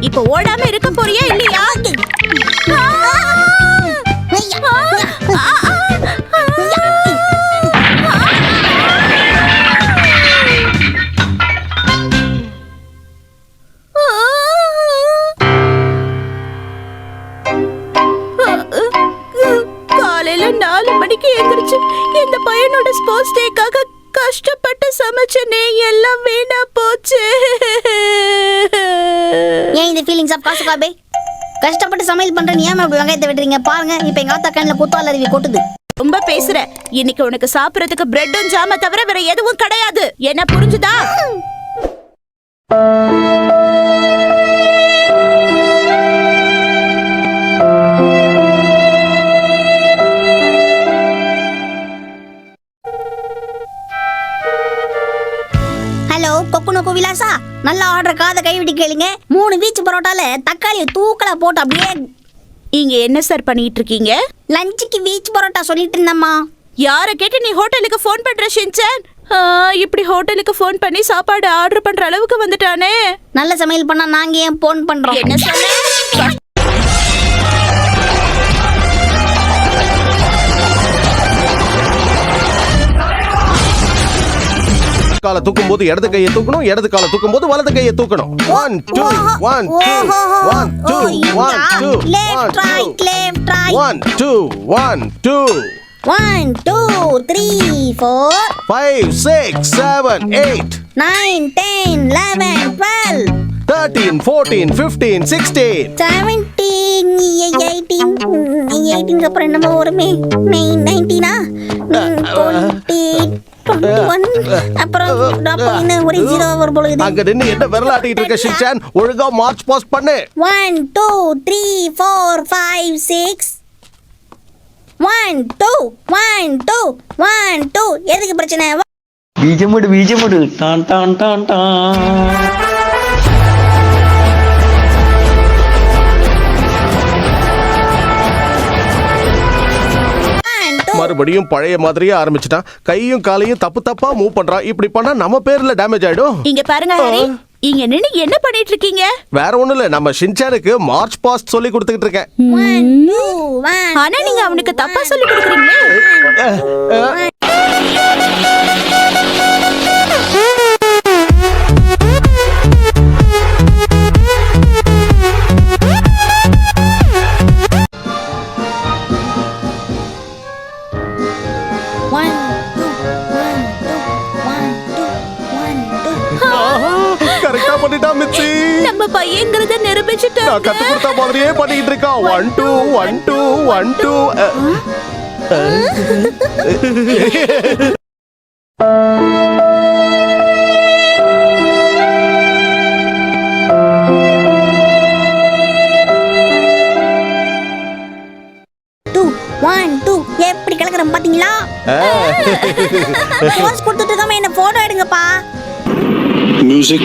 இப்ப ஓடாம இருக்க போறியா இல்லையா? காலையில 4 மணிக்கு எந்திரிச்சு இந்த பையனோட ஸ்போர்ட்ஸ் டேக்காக கஷ்டப்பட்டு சமைச்சனே, எல்லாம் வீணா போச்சு. ஏன் இந்த ஃபீலிங்ஸ் ஆஃப் காசுகாபே? கஷ்டப்பட்டு சமையல் பண்ற நீ ஏன் அப்படி வெங்காயத்தை வெட்டுறீங்க? பாருங்க இப்ப எங்க ஆத்தா கண்ணில் குத்தால் அருவி கொட்டுது. ரொம்ப பேசுற. இன்னைக்கு உனக்கு சாப்பிடறதுக்கு பிரெட்டும் ஜாம தவிர வேற எதுவும் கிடையாது. என்ன புரிஞ்சுதா? ஹலோ கொக்குனோக்கு விலாசா, நல்ல ஆர்டர், காதை கைவிட்டு கேளுங்க. 3 வீச்சு பரோட்டால தக்காளியை தூக்கலா போட்டு அப்படியே. இங்க என்ன சார் பண்ணிட்டு இருக்கீங்க? லஞ்சுக்கு வீச்சு பரோட்டா சொல்லிட்டு இருந்தம்மா. யார கேட்டு நீ ஹோட்டலுக்கு ஃபோன் பண்ற ஷின்சான்? இப்படி ஹோட்டலுக்கு ஃபோன் பண்ணி சாப்பாடு ஆர்டர் பண்ற அளவுக்கு வந்துட்டானே. நல்ல சமையல் பண்ணா நாங்க ஏன் ஃபோன் பண்றோம்? என்ன சொன்ன? காலை தூக்கும் போது இடது கையை தூக்கணும், இடது காலை தூக்கும் போது வலது கையை தூக்கணும். 1 2 1 2 1 2 1 2 லெஃப்ட் ரைட் லெஃப்ட் ரைட் 1 2 1 2 1 2 3 4 5 6 7 8 9 10 11 12 13 14 15 16 17 18 18 அப்புறம் என்னமோ வருமே 19 21 அப்புறம் என்ன ஒரு 0 வரும் போல இது. அங்க நின்னு என்ன விரலாட்டிட்டு இருக்க ஷின்சான்? ஒழுங்கா மார்ச் பாஸ் பண்ணு. 1 2 3 4 5 6 1 2 1 2 1 2 எதுக்கு பிரச்சனை? பீஜமுடு டான் டான் டான் டான். மறுபடியும் பழைய மாதிரியே ஆரம்பிச்சிட்டான். கையும் காலையும் தப்பு தப்பா மூவ் பண்றான். இப்படி பண்ணா நம்ம பேர்ல டேமேஜ் ஆயிடும். இங்க பாருங்க ஹரி, இங்க நின்னு என்ன பண்ணிட்டு இருக்கீங்க? வேற ஒண்ணும் இல்ல, நம்ம ஷின்சானுக்கு மார்ச் பாஸ்ட் சொல்லி கொடுத்துக்கிட்டு இருக்கேன். 1 2 1 ஆனா நீங்க அவனுக்கு தப்பா சொல்லி கொடுக்குறீங்களே. கரெக்டா பண்ணிட்டா மிச்சி. நம்ம பையங்கிறத நிரூபிச்சிட்டோம். நான் கத்து கொடுத்த மாதிரியே பண்ணிக்கிட்டு இருக்கான். 1 2 1 2 1 2 1 2 எப்படி கலக்குறோம் பாத்தீங்களா? போஸ் கொடுத்துட்டு இருக்காம என்ன போட்டோ எடுங்கப்பா. Music.